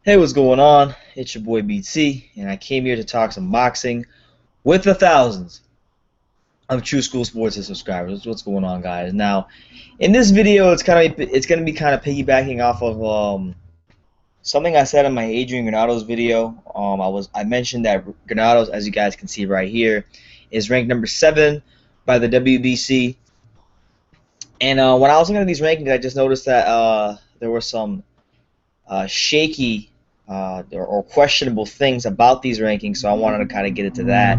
Hey, what's going on? It's your boy BT, and I came here to talk some boxing with the thousands of True School Sports subscribers. What's going on, guys? Now, in this video, it's gonna be kind of piggybacking off of something I said in my Adrian Granados video. I mentioned that Granados, as you guys can see right here, is ranked number 7 by the WBC. And when I was looking at these rankings, I just noticed that there were some shaky or questionable things about these rankings, so I wanted to kind of get into that.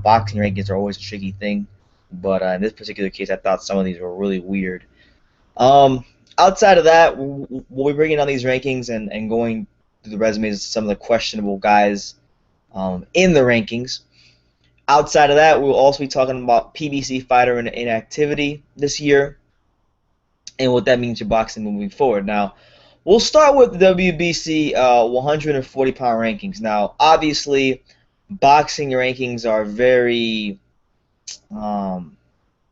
Boxing rankings are always a tricky thing, but in this particular case, I thought some of these were really weird. Outside of that, we'll be bringing on these rankings and going through the resumes of some of the questionable guys in the rankings. Outside of that, we'll also be talking about PBC fighter and inactivity this year and what that means for boxing moving forward. Now, we'll start with the WBC 140-pound rankings. Now, obviously, boxing rankings are very, I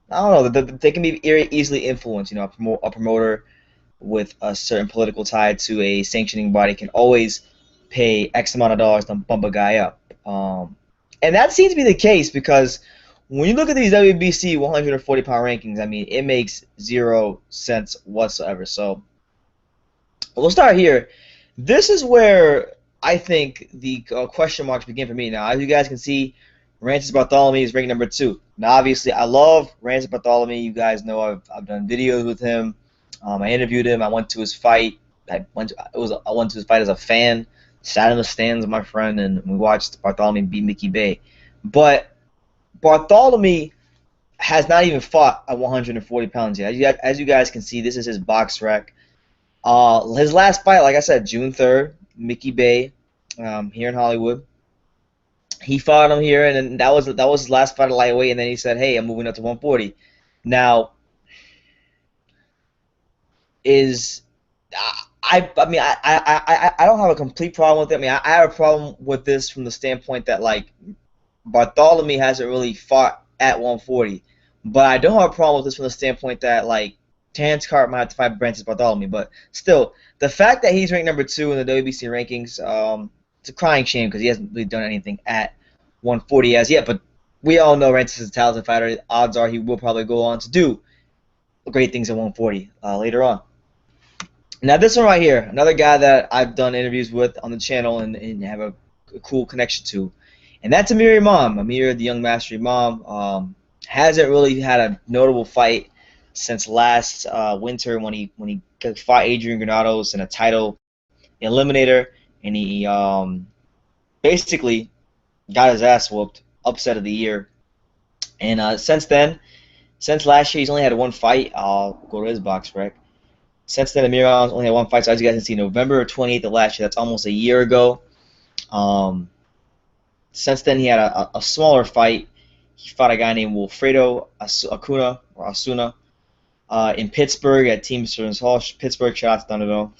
don't know, they can be very easily influenced. You know, a promoter with a certain political tie to a sanctioning body can always pay X amount of dollars to bump a guy up. And that seems to be the case because when you look at these WBC 140-pound rankings, I mean, it makes 0 sense whatsoever. So we'll start here. This is where I think the question marks begin for me. Now, as you guys can see, Rances Bartholomew is ranked number 2. Now, obviously, I love Rances Bartholomew. You guys know I've done videos with him. I interviewed him. I went to his fight. I went to his fight as a fan. Sat in the stands with my friend, and we watched Bartholomew beat Mickey Bay. But Bartholomew has not even fought at 140 pounds yet. As you guys can see, this is his box rec. His last fight, like I said, June 3rd, Mickey Bay, here in Hollywood. He fought him here, and then that was his last fight at lightweight. And then he said, "Hey, I'm moving up to 140." Now, I don't have a complete problem with it. I mean, I have a problem with this from the standpoint that like Bartholomew hasn't really fought at 140, but I don't have a problem with this from the standpoint that like Terrence Carter might have to fight Rances Bartholomew, but still, the fact that he's ranked number 2 in the WBC rankings, it's a crying shame because he hasn't really done anything at 140 as yet. But we all know Rances is a talented fighter. Odds are he will probably go on to do great things at 140 later on. Now this one right here, another guy that I've done interviews with on the channel and have a cool connection to, and that's Imam. Amir, the young master Imam, hasn't really had a notable fight since last winter when he fought Adrian Granados in a title eliminator, and he basically got his ass whooped, upset of the year. And since last year, he's only had one fight. I'll go to his box rec. Since then, Amir only had one fight. So as you guys can see, November 28th of last year, that's almost a year ago. Since then, he had a smaller fight. He fought a guy named Wilfredo Asuna in Pittsburgh at Team Stearns Hall. Pittsburgh, shots, don't know.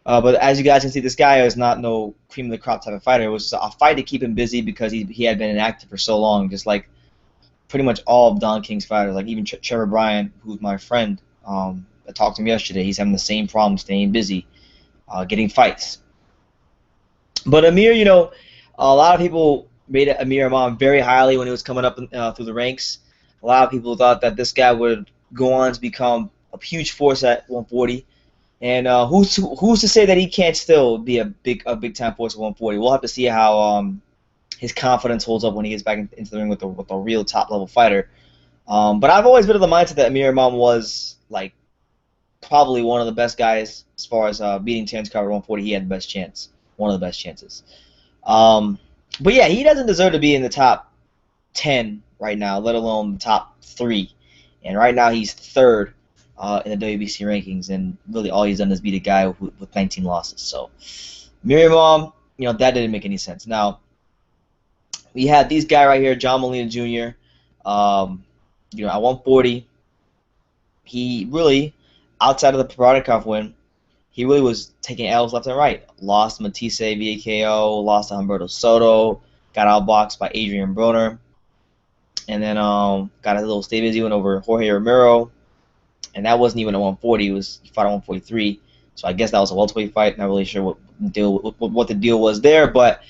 But as you guys can see, this guy is not no cream of the crop type of fighter. It was a fight to keep him busy because he had been inactive for so long, just like pretty much all of Don King's fighters. Like even Trevor Bryan, who's my friend, I talked to him yesterday. He's having the same problem staying busy, getting fights. But Amir, you know, a lot of people rated Amir Imam very highly when he was coming up through the ranks. A lot of people thought that this guy would go on to become a huge force at 140. And who's to say that he can't still be a big time force at 140? We'll have to see how his confidence holds up when he gets back into the ring with a real top level fighter. But I've always been of the mindset that Amir Imam was like probably one of the best guys as far as beating Terrence Crawford at 140. He had the best chance, one of the best chances. But yeah, he doesn't deserve to be in the top 10 right now, let alone the top 3. And right now he's 3rd in the WBC rankings, and really all he's done is beat a guy with 19 losses. So Imam, you know, that didn't make any sense. Now we had these guy right here, John Molina Jr. You know, at 140, he really, outside of the Provodnikov win, he really was taking L's left and right. Lost to Matisse via KO, lost to Humberto Soto, got outboxed by Adrian Broner, and then got a little stay busy win over Jorge Romero, and that wasn't even a 140. He fought at 143. So I guess that was a welterweight fight. Not really sure what the deal was there, but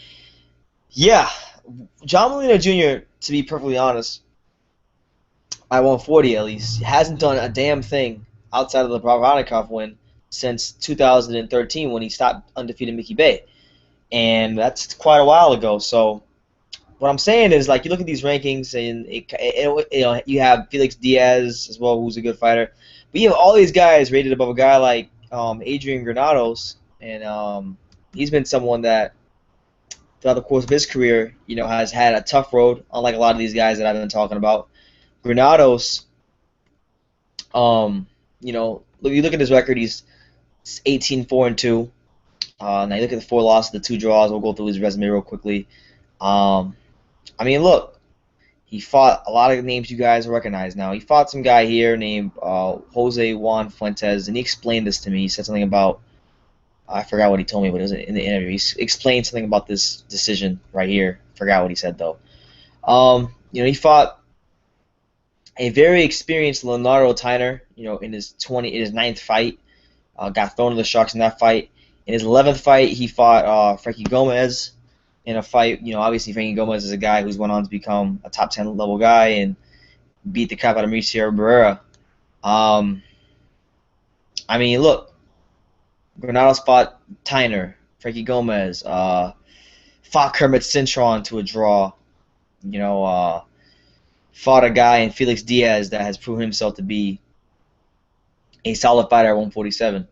yeah, John Molina Jr., to be perfectly honest, at 140 at least, hasn't done a damn thing outside of the Boronikov win since 2013 when he stopped undefeated Mickey Bay. And that's quite a while ago. So what I'm saying is, like, you look at these rankings, and you have Felix Diaz as well, who's a good fighter. But you have all these guys rated above a guy like Adrian Granados, and he's been someone that throughout the course of his career, has had a tough road, unlike a lot of these guys that I've been talking about. Granados, you look at his record, he's 18-4-2. Now you look at the 4 losses, the 2 draws. We'll go through his resume real quickly. Look, he fought a lot of names you guys recognize now. He fought some guy here named Jose Juan Fuentes, and he explained this to me. He said something about, I forgot what he told me, but it was in the interview. He explained something about this decision right here. Forgot what he said though. He fought a very experienced Leonardo Tyner, in his 9th fight. Got thrown to the Sharks in that fight. In his 11th fight, he fought Frankie Gomez in a fight. Obviously Frankie Gomez is a guy who's went on to become a top 10 level guy and beat the crap out of Mauricio Barrera. Look, Granados fought Tyner, Frankie Gomez, fought Kermit Cintron to a draw. Fought a guy in Felix Diaz that has proven himself to be a solid fighter at 147.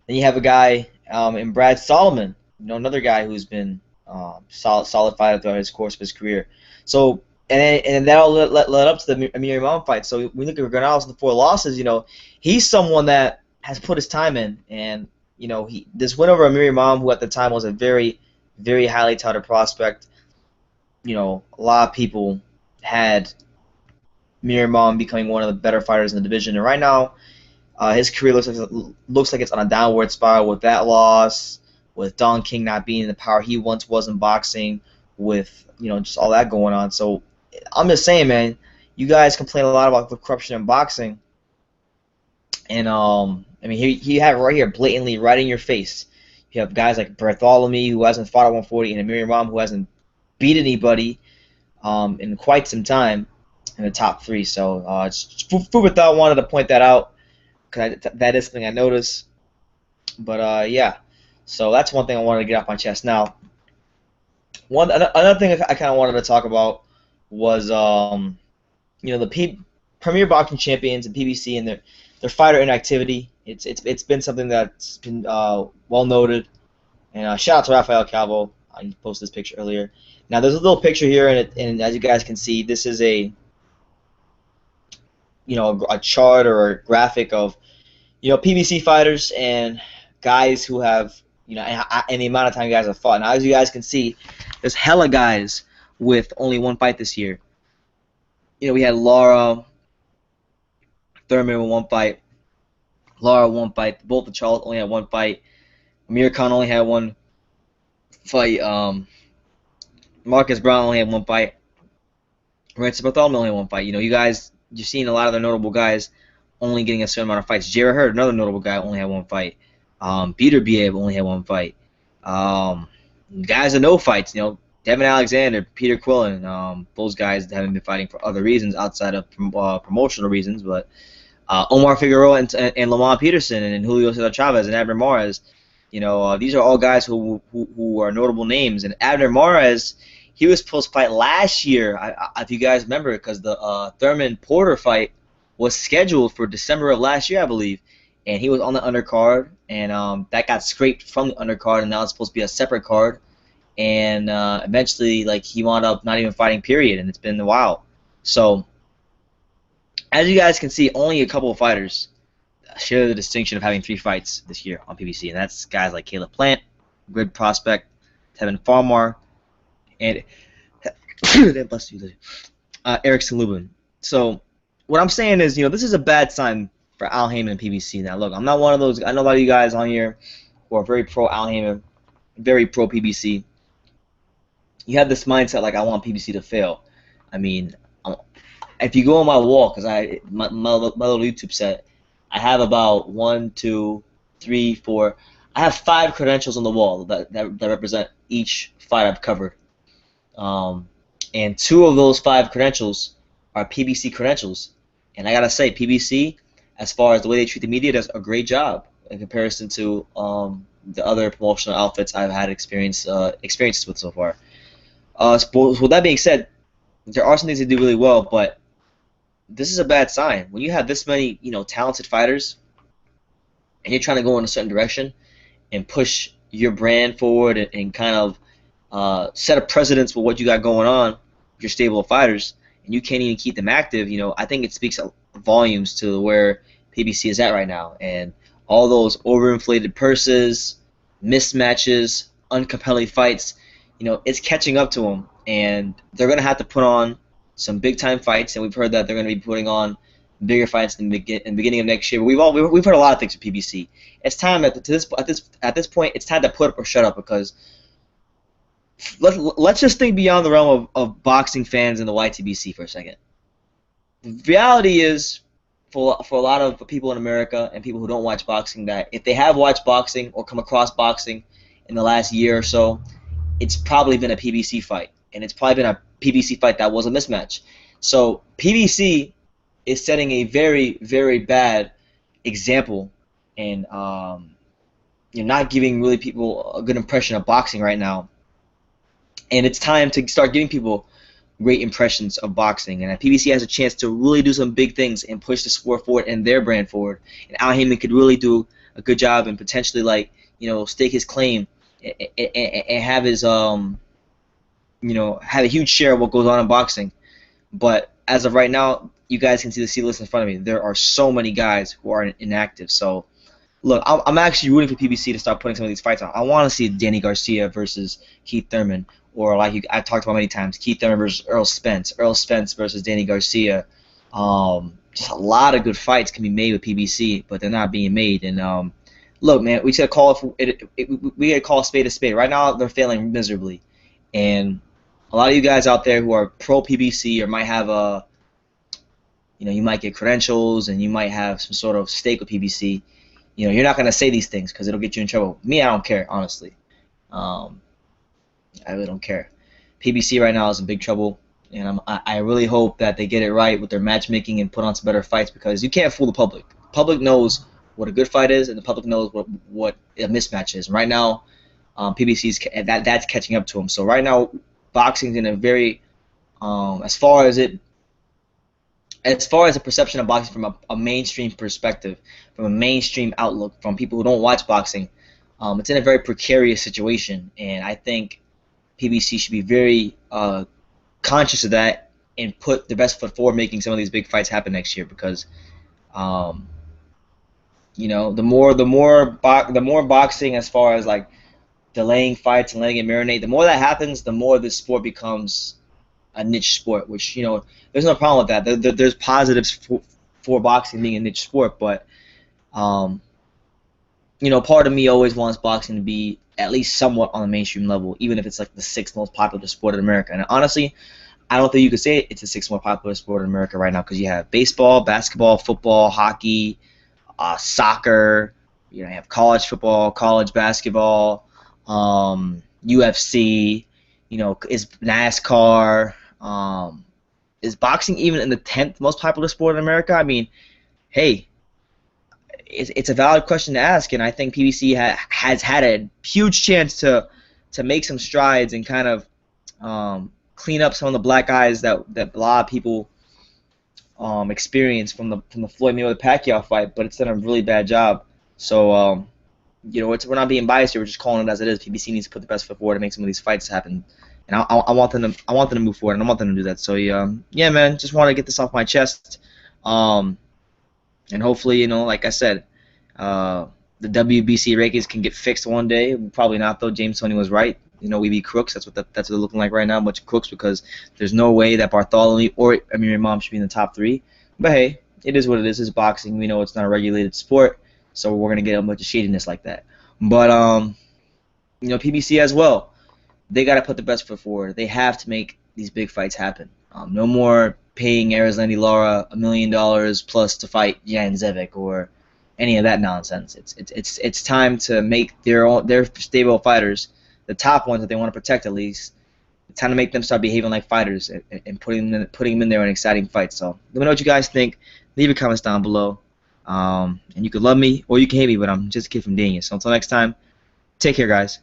Then you have a guy in Brad Solomon, another guy who's been solid fighter throughout his course of his career. So and that all led up to the Amir Imam fight. So when we look at Granados and the 4 losses, he's someone that has put his time in, and this win over Amir Imam, who at the time was a very, very highly touted prospect. A lot of people had Amir Imam becoming one of the better fighters in the division, and right now his career looks like it's on a downward spiral with that loss, with Don King not being the power he once was in boxing, with just all that going on. So I'm just saying, man, you guys complain a lot about the corruption in boxing, and he had it right here, blatantly right in your face. You have guys like Bartholomew, who hasn't fought at 140, and Amir Imam, who hasn't beat anybody in quite some time in the top 3. So just food for thought. Wanted to point that out, because that is something I noticed. But yeah, so that's one thing I wanted to get off my chest. Now, another thing I kind of wanted to talk about was the Premier Boxing Champions and PBC and their fighter inactivity. It's been something that's been well noted. And shout out to Rafael Calvo. He posted this picture earlier. Now there's a little picture here, and as you guys can see, this is a chart or a graphic of PBC fighters and guys who have and the amount of time guys have fought. Now as you guys can see, there's hella guys with only 1 fight this year. We had Laura Thurman with 1 fight, Laura 1 fight, both the Charles only had 1 fight, Amir Khan only had 1 fight, Marcus Brown only had 1 fight, Ransom Bartholomew only had 1 fight. You're seeing a lot of the notable guys only getting a certain amount of fights. Jared Hurd, another notable guy, only had 1 fight. Peter Biev only had 1 fight. Guys with no fights, Devin Alexander, Peter Quillen, those guys haven't been fighting for other reasons outside of promotional reasons, but Omar Figueroa and Lamont Peterson and Julio Cesar Chavez and Abner Mares, these are all guys who are notable names. And Abner Mares, he was supposed to fight last year, if you guys remember, because the Thurman Porter fight was scheduled for December of last year, I believe, and he was on the undercard, and that got scraped from the undercard, and now it's supposed to be a separate card. And eventually, he wound up not even fighting, period, and it's been a while. So, as you guys can see, only a couple of fighters share the distinction of having 3 fights this year on PBC, and that's guys like Caleb Plant, good prospect, Tevin Farmar, and Eric Salubin. So, what I'm saying is, this is a bad sign for Al Haymon and PBC. Now, look, I'm not one of those. I know a lot of you guys on here who are very pro Al Haymon, very pro PBC. You have this mindset like I want PBC to fail. If you go on my wall, because my little YouTube set, I have about 1, 2, three, four. I have 5 credentials on the wall that represent each fight I've covered. Um, and 2 of those 5 credentials are PBC credentials. And I gotta say, PBC, as far as the way they treat the media, does a great job in comparison to the other promotional outfits I've had experiences with so far. With that being said, there are some things they do really well, but this is a bad sign. When you have this many, talented fighters, and you're trying to go in a certain direction and push your brand forward and kind of set a precedence for what you got going on with your stable of fighters, and you can't even keep them active, I think it speaks volumes to where PBC is at right now. And all those overinflated purses, mismatches, uncompelling fights, it's catching up to them, and they're going to have to put on some big time fights, and we've heard that they're going to be putting on bigger fights in the beginning of next year. But we've heard a lot of things with PBC. It's time at this point. It's time to put up or shut up, because let's just think beyond the realm of boxing fans in the YTBC for a second. The reality is, for a lot of people in America and people who don't watch boxing, that if they have watched boxing or come across boxing in the last year or so, it's probably been a PBC fight, and it's probably been a PBC fight that was a mismatch. So PBC is setting a very, very bad example, and you're not giving really people a good impression of boxing right now. And it's time to start giving people great impressions of boxing. And PBC has a chance to really do some big things and push the sport forward and their brand forward. And Al Haymon could really do a good job and potentially, stake his claim and have his have a huge share of what goes on in boxing. But as of right now, you guys can see the list in front of me. There are so many guys who are inactive. So, look, I'm actually rooting for PBC to start putting some of these fights on. I want to see Danny Garcia versus Keith Thurman, or I talked about many times, Keith Thurman versus Earl Spence versus Danny Garcia. Just a lot of good fights can be made with PBC, but they're not being made. And look, man, we gotta call we gotta call a spade. Right now, they're failing miserably, and a lot of you guys out there who are pro PBC or might have you might get credentials and you might have some sort of stake with PBC. You're not gonna say these things because it'll get you in trouble. Me, I don't care, honestly. I really don't care. PBC right now is in big trouble, and I really hope that they get it right with their matchmaking and put on some better fights, because you can't fool the public. The public knows what a good fight is, and the public knows what a mismatch is. And right now, PBC's that's catching up to them. So right now, boxing's in a very as far as the perception of boxing from a mainstream perspective, from a mainstream outlook, from people who don't watch boxing, it's in a very precarious situation, and I think PBC should be very conscious of that and put the best foot forward, making some of these big fights happen next year. Because, the more boxing, as far as delaying fights and letting it marinate, the more that happens, the more this sport becomes a niche sport. Which there's no problem with that. There's positives for boxing being a niche sport, but part of me always wants boxing to be at least somewhat on the mainstream level, even if it's the 6th most popular sport in America. And honestly, I don't think you could say it's the 6th most popular sport in America right now, because you have baseball, basketball, football, hockey, soccer. You have college football, college basketball, UFC. Is NASCAR. Is boxing even in the 10th most popular sport in America? I mean, hey. It's a valid question to ask, and I think PBC has had a huge chance to make some strides and kind of clean up some of the black eyes that a lot of people experienced from the Floyd Mayweather Pacquiao fight, but it's done a really bad job. So we're not being biased here. We're just calling it as it is. PBC needs to put the best foot forward to make some of these fights happen, and I want them to move forward, and I want them to do that. So yeah, man, just want to get this off my chest. And hopefully, like I said, the WBC rankings can get fixed one day. Probably not, though. James Toney was right. We beat crooks. That's what they're looking like right now, a bunch of crooks, because there's no way that Bartholomew or Imam should be in the top 3. But hey, it is what it is. It's boxing. We know it's not a regulated sport, so we're gonna get a bunch of shadiness like that. But PBC as well. They got to put the best foot forward. They have to make these big fights happen. No more paying Arizlandi Lara $1 million plus to fight Jan Zevic, or any of that nonsense. It's time to make their stable fighters, the top ones that they want to protect at least. It's time to make them start behaving like fighters and putting them in there in exciting fights. So let me know what you guys think. Leave your comments down below. And you can love me or you can hate me, but I'm just a kid from Daniel. So until next time, take care, guys.